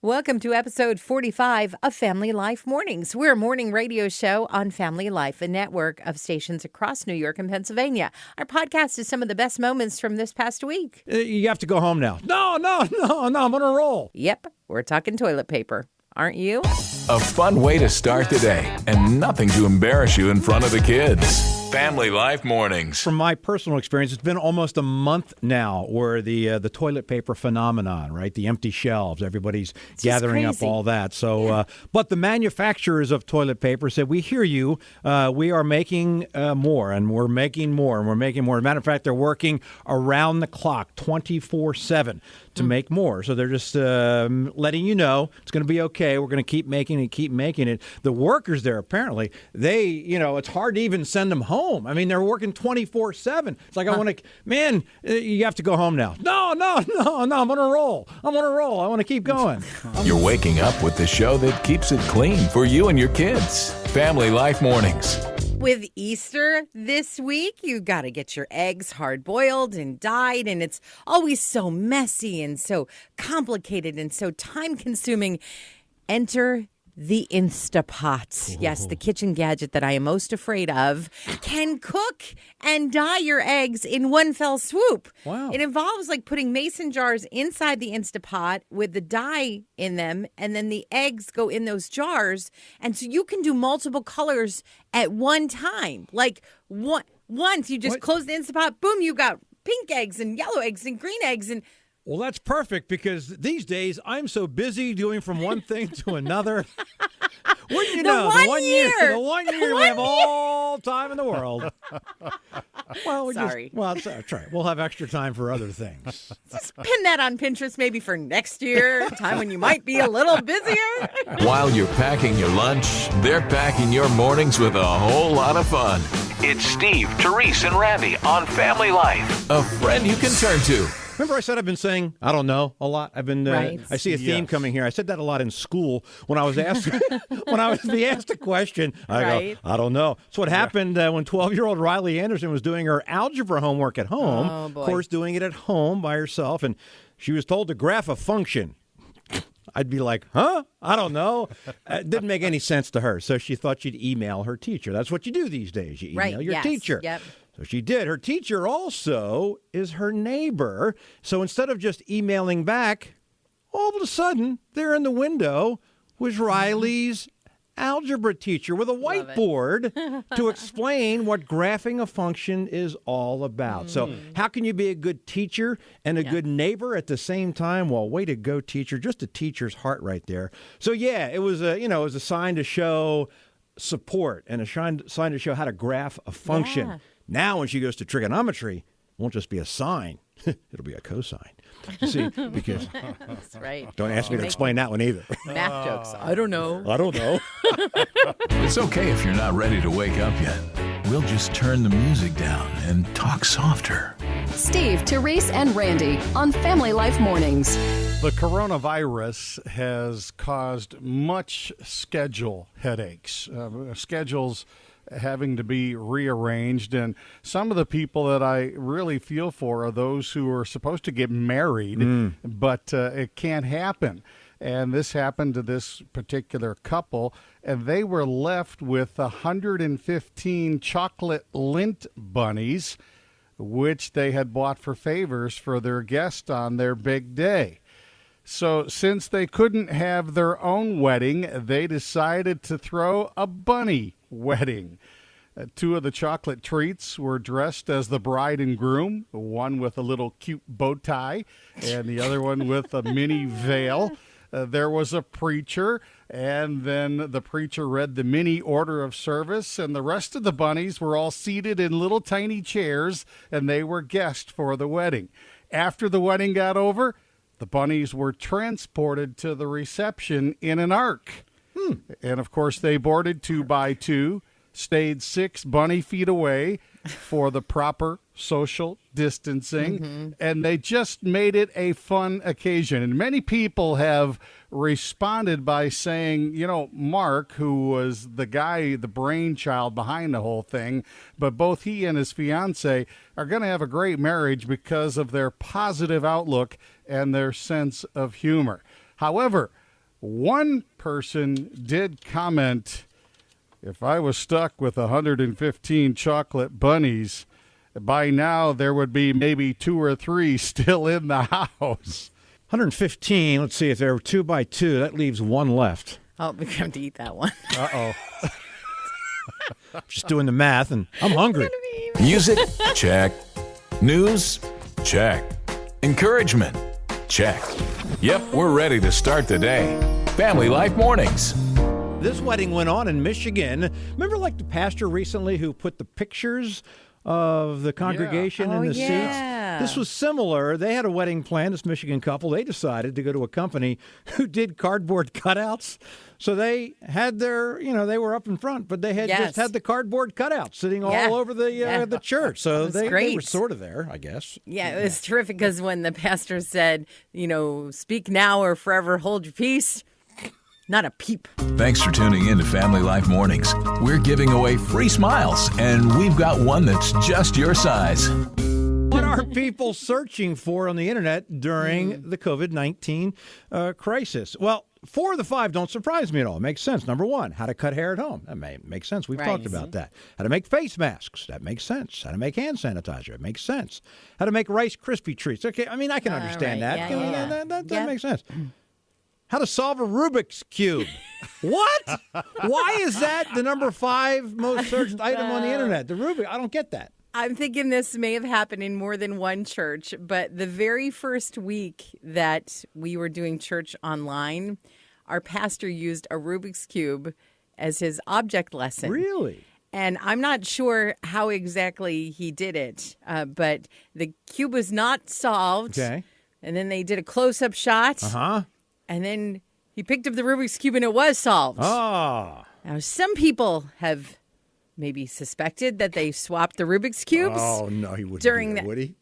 Welcome to episode 45 of Family Life Mornings. We're a morning radio show on Family Life, a network of stations across New York and Pennsylvania. Our podcast is some of the best moments from this past week. You have to go home now. No, I'm on a roll. Yep, we're talking toilet paper. Aren't you? A fun way to start the day and nothing to embarrass you in front of the kids. Family Life Mornings. From my personal experience, it's been almost a month now where the toilet paper phenomenon, right? The empty shelves, everybody's gathering up all that. So, but the manufacturers of toilet paper said, we hear you. We are making more, and we're making more, and we're making more. As a matter of fact, they're working around the clock, 24/7 to make more. So they're just letting you know it's going to be okay. We're going to keep making it. The workers there, apparently, it's hard to even send them home. I mean, they're working 24/7. It's like, you have to go home now. No, I'm on a roll. I want to keep going. You're waking up with the show that keeps it clean for you and your kids. Family Life Mornings. With Easter this week, you got to get your eggs hard-boiled and dyed, and it's always so messy and so complicated and so time-consuming. Enter the Instapot. Yes, the kitchen gadget that I am most afraid of can cook and dye your eggs in one fell swoop. Wow. It involves like putting mason jars inside the Instapot with the dye in them, and then the eggs go in those jars. And so you can do multiple colors at one time. Like once you just close the Instapot, boom, you got pink eggs and yellow eggs and green eggs and Well, that's perfect because these days I'm so busy doing from one thing to another. Wouldn't you know? The one year we have all time in the world. Well, that's right. We'll have extra time for other things. Just pin that on Pinterest maybe for next year, time when you might be a little busier. While you're packing your lunch, they're packing your mornings with a whole lot of fun. It's Steve, Terese, and Randy on Family Life. A friend you can turn to. Remember I said I've been saying, I don't know, a lot? I've been, right. I see a theme coming here. I said that a lot in school when I was asked, asked a question. I go, I don't know. That's what happened when 12-year-old Riley Anderson was doing her algebra homework at home. Oh, boy. Of course, doing it at home by herself. And she was told to graph a function. I'd be like, huh? I don't know. It didn't make any sense to her. So she thought she'd email her teacher. That's what you do these days. You email your teacher. Yep. So she did. Her teacher also is her neighbor. So instead of just emailing back, all of a sudden, there in the window was Riley's algebra teacher with a whiteboard to explain what graphing a function is all about. So how can you be a good teacher and a good neighbor at the same time? Well, way to go, teacher. Just a teacher's heart right there. So, it was a sign to show support and a sign to show how to graph a function. Yeah. Now, when she goes to trigonometry, it won't just be a sine. It'll be a cosine. You see, because That's right. don't ask me to explain that one either. Math jokes. I don't know. I don't know. It's okay if you're not ready to wake up yet. We'll just turn the music down and talk softer. Steve, Terese, and Randy on Family Life Mornings. The coronavirus has caused much schedule headaches. Schedules having to be rearranged, and some of the people that I really feel for are those who are supposed to get married, but it can't happen. And this happened to this particular couple, and they were left with 115 chocolate lint bunnies, which they had bought for favors for their guest on their big day. So since they couldn't have their own wedding, they decided to throw a bunny wedding. Two of the chocolate treats were dressed as the bride and groom, one with a little cute bow tie and the other one with a mini veil. There was a preacher, and then the preacher read the mini order of service, and the rest of the bunnies were all seated in little tiny chairs, and they were guests for the wedding. After the wedding got over, the bunnies were transported to the reception in an ark. And, of course, they boarded 2 by 2, stayed 6 bunny feet away for the proper social distancing, and they just made it a fun occasion. And many people have responded by saying, Mark, who was the guy, the brainchild behind the whole thing, but both he and his fiance are going to have a great marriage because of their positive outlook and their sense of humor. However, one person did comment, if I was stuck with 115 chocolate bunnies, by now there would be maybe 2 or 3 still in the house. 115, let's see, if there were 2 by 2, that leaves 1 left. Oh, we have to eat that one. Uh-oh. Just doing the math, and I'm hungry. Music? Check. News? Check. Encouragement? Check. Yep, we're ready to start the day. Family Life Mornings. This wedding went on in Michigan. Remember, like the pastor recently who put the pictures of the congregation in the seats? This was similar. They had a wedding plan, this Michigan couple. They decided to go to a company who did cardboard cutouts. So they had their, they were up in front, but they had just had the cardboard cutouts sitting all over the church. So they were sort of there, I guess. Yeah, it was terrific because when the pastor said, speak now or forever hold your peace, not a peep. Thanks for tuning in to Family Life Mornings. We're giving away free smiles, and we've got one that's just your size. What are people searching for on the internet during the COVID-19 crisis? Well, 4 of the 5 don't surprise me at all. It makes sense. Number 1, how to cut hair at home. That makes sense. We've talked about that. How to make face masks. That makes sense. How to make hand sanitizer. It makes sense. How to make Rice Krispie treats. Okay, I mean, I can understand that. That makes sense. How to solve a Rubik's Cube. What? Why is that the number 5 most searched item on the internet? The Rubik. I don't get that. I'm thinking this may have happened in more than one church, but the very first week that we were doing church online, our pastor used a Rubik's Cube as his object lesson. Really? And I'm not sure how exactly he did it, but the cube was not solved. Okay. And then they did a close-up shot. Uh-huh. And then he picked up the Rubik's Cube and it was solved. Oh. Now, some people have maybe suspected that they swapped the Rubik's Cubes. Oh, no, he wouldn't during do that, would he?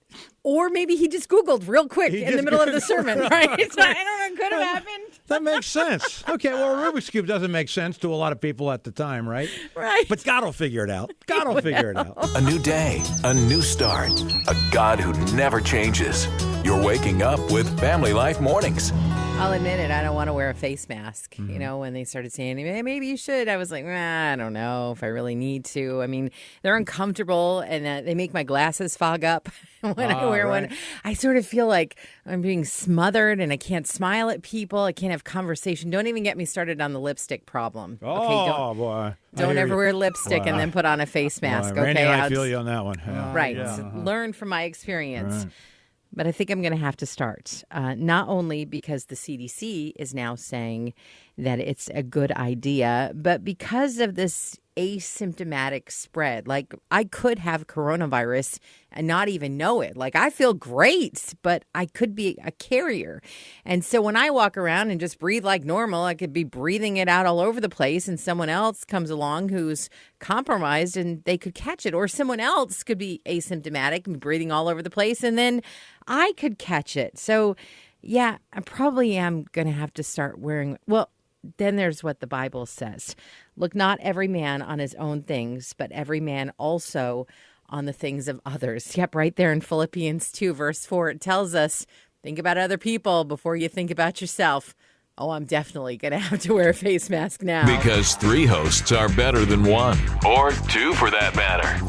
Or maybe he just Googled real quick in the middle of the sermon, right? So I don't know, it could have happened. That makes sense. Okay, well, a Rubik's Cube doesn't make sense to a lot of people at the time, right? Right. But God will figure it out. God will figure it out. A new day, a new start, a God who never changes. You're waking up with Family Life Mornings. I'll admit it, I don't want to wear a face mask. When they started saying, hey, maybe you should, I was like, I don't know if I really need to. I mean, they're uncomfortable and they make my glasses fog up when I wear one. I sort of feel like I'm being smothered and I can't smile at people. I can't have conversation. Don't even get me started on the lipstick problem. Boy. Don't ever wear lipstick and then put on a face mask. Randy okay, and I feel you on that one. Right. Learn from my experience. Right. But I think I'm going to have to start, not only because the CDC is now saying that it's a good idea, but because of this asymptomatic spread. Like, I could have coronavirus and not even know it. Like, I feel great, but I could be a carrier. And so when I walk around and just breathe like normal, I could be breathing it out all over the place, and someone else comes along who's compromised and they could catch it. Or someone else could be asymptomatic and breathing all over the place, and then I could catch it. So, yeah, I probably am going to have to start wearing, then there's what the Bible says. Look not every man on his own things, but every man also on the things of others. Yep, right there in Philippians 2, verse 4, it tells us, think about other people before you think about yourself. Oh, I'm definitely going to have to wear a face mask now. Because 3 hosts are better than 1, or 2 for that matter.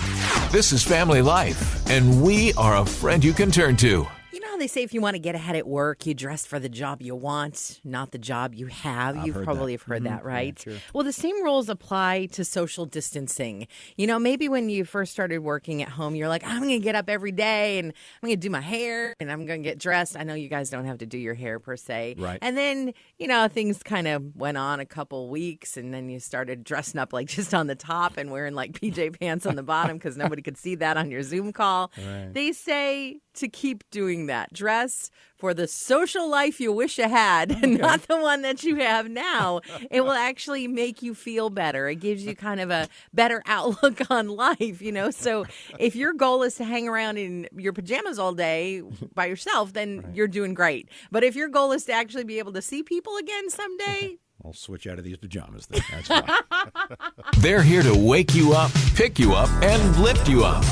This is Family Life, and we are a friend you can turn to. You know how they say if you want to get ahead at work, you dress for the job you want, not the job you have. You probably have heard that, right? Yeah, sure. Well, the same rules apply to social distancing. You know, maybe when you first started working at home, you're like, I'm going to get up every day and I'm going to do my hair and I'm going to get dressed. I know you guys don't have to do your hair per se. Right. And then, you know, things kind of went on a couple weeks and then you started dressing up like just on the top and wearing like PJ pants on the bottom because nobody could see that on your Zoom call. Right. They say to keep doing that. Dress for the social life you wish you had, and not the one that you have now. It will actually make you feel better. It gives you kind of a better outlook on life, you know? So if your goal is to hang around in your pajamas all day by yourself, then you're doing great. But if your goal is to actually be able to see people again someday, I'll switch out of these pajamas then. That's fine. They're here to wake you up, pick you up, and lift you up.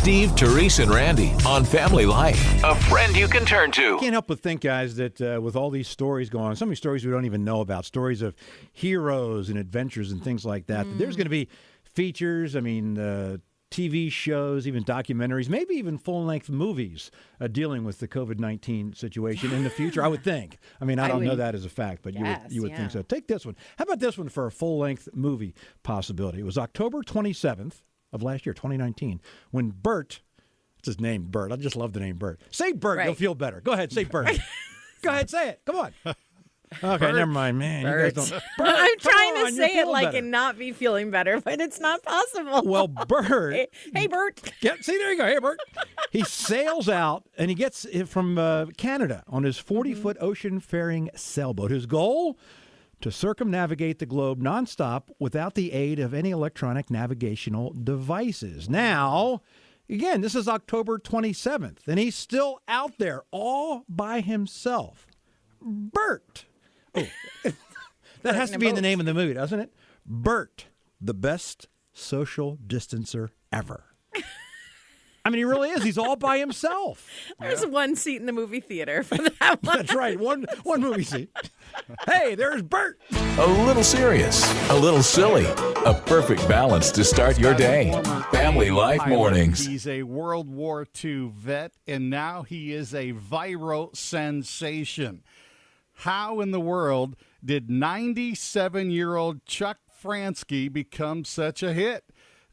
Steve, Terese, and Randy on Family Life. A friend you can turn to. Can't help but think, guys, that with all these stories going on, so many stories we don't even know about, stories of heroes and adventures and things like that, that there's going to be features, TV shows, even documentaries, maybe even full-length movies dealing with the COVID-19 situation in the future, I would think. I don't know that as a fact, but you would think so. Take this one. How about this one for a full-length movie possibility? It was October 27th of last year, 2019, when Bert, it's his name, Bert. I just love the name Bert. Say Bert, You'll feel better. Go ahead, say Bert. Go ahead, say it. Come on. Okay, never mind, man. Bert. You guys don't. I'm trying to say it better. and not be feeling better, but it's not possible. Well, Bert. Hey, Bert. See, there you go. Hey, Bert. He sails out, and he gets from Canada on his 40-foot ocean-faring sailboat. His goal? To circumnavigate the globe nonstop without the aid of any electronic navigational devices. Now, again, this is October 27th, and he's still out there all by himself. Bert. Oh, that has to be in the name of the movie, doesn't it? Bert, the best social distancer ever. He really is. He's all by himself. There's one seat in the movie theater for that one. That's right. One movie seat. Hey, there's Bert. A little serious, a little silly. A perfect balance to start your day. Family Life Mornings. He's a World War II vet, and now he is a viral sensation. How in the world did 97-year-old Chuck Fransky become such a hit?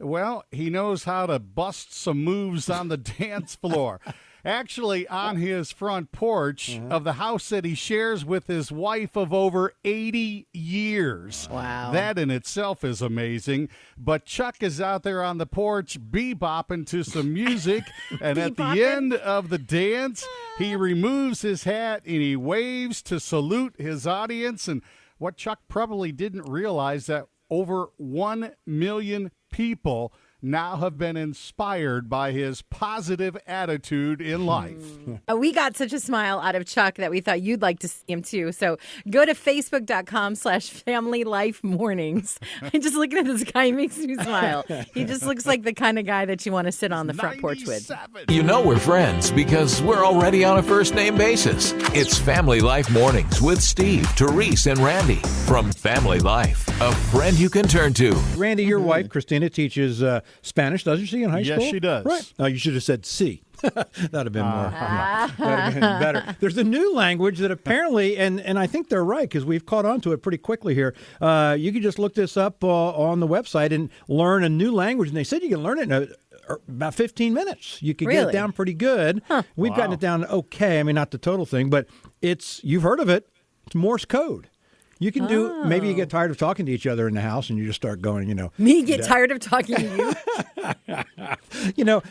Well, he knows how to bust some moves on the dance floor. Actually, on his front porch of the house that he shares with his wife of over 80 years. Wow. That in itself is amazing. But Chuck is out there on the porch bebopping to some music. And at the end of the dance, he removes his hat and he waves to salute his audience. And what Chuck probably didn't realize that over 1 million people now have been inspired by his positive attitude in life. We got such a smile out of Chuck that we thought you'd like to see him too. So go to facebook.com/familylifemornings. I'm just looking at this guy. He makes me smile. He just looks like the kind of guy that you want to sit on the front porch with. You know we're friends because we're already on a first-name basis. It's Family Life Mornings with Steve, Terese, and Randy from Family Life, a friend you can turn to. Randy, your wife, Christina, teaches Spanish, doesn't she, in high school? Yes, she does. Right. Oh, you should have said C. That'd have been more. That'd have been better. There's a new language that apparently, and I think they're right because we've caught on to it pretty quickly here. You can just look this up on the website and learn a new language. And they said you can learn it in about 15 minutes. You can get it down pretty good. Huh. We've gotten it down okay. Not the total thing, but you've heard of it. It's Morse code. You can do, maybe you get tired of talking to each other in the house and you just start going, Me get tired of talking to you? You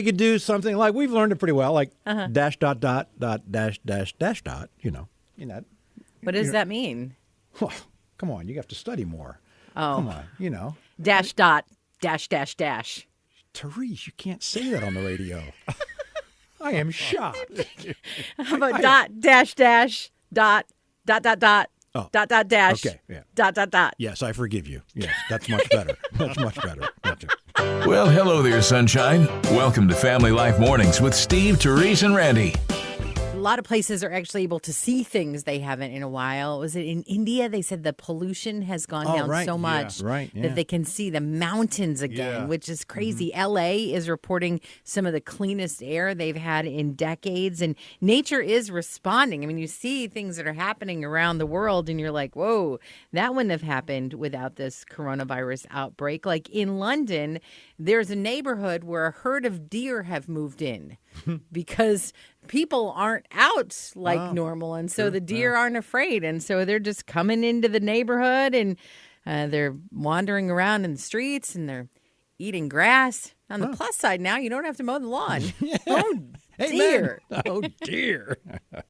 could do something like, we've learned it pretty well, like dash dot dot dot dash dash dash dot, What does that mean? Well, come on, you have to study more. Oh. Come on, Dash dot dash dash dash. Terese, you can't say that on the radio. I am shocked. How about dot dash dash dot dot dot dot. Oh. Dot, dot, dash. Okay, yeah. Dot, dot, dot. Yes, I forgive you. Yes, that's much better. That's much better. Gotcha. Well, hello there, sunshine. Welcome to Family Life Mornings with Steve, Terese, and Randy. A lot of places are actually able to see things they haven't in a while. Was it in India? They said the pollution has gone down so much that they can see the mountains again, which is crazy. LA is reporting some of the cleanest air they've had in decades, and nature is responding. You see things that are happening around the world, and you're like, whoa, that wouldn't have happened without this coronavirus outbreak. Like in London, there's a neighborhood where a herd of deer have moved in because people aren't out like normal. And so the deer aren't afraid. And so they're just coming into the neighborhood and they're wandering around in the streets and they're eating grass. On the plus side now, you don't have to mow the lawn. Oh, dear. Oh, dear.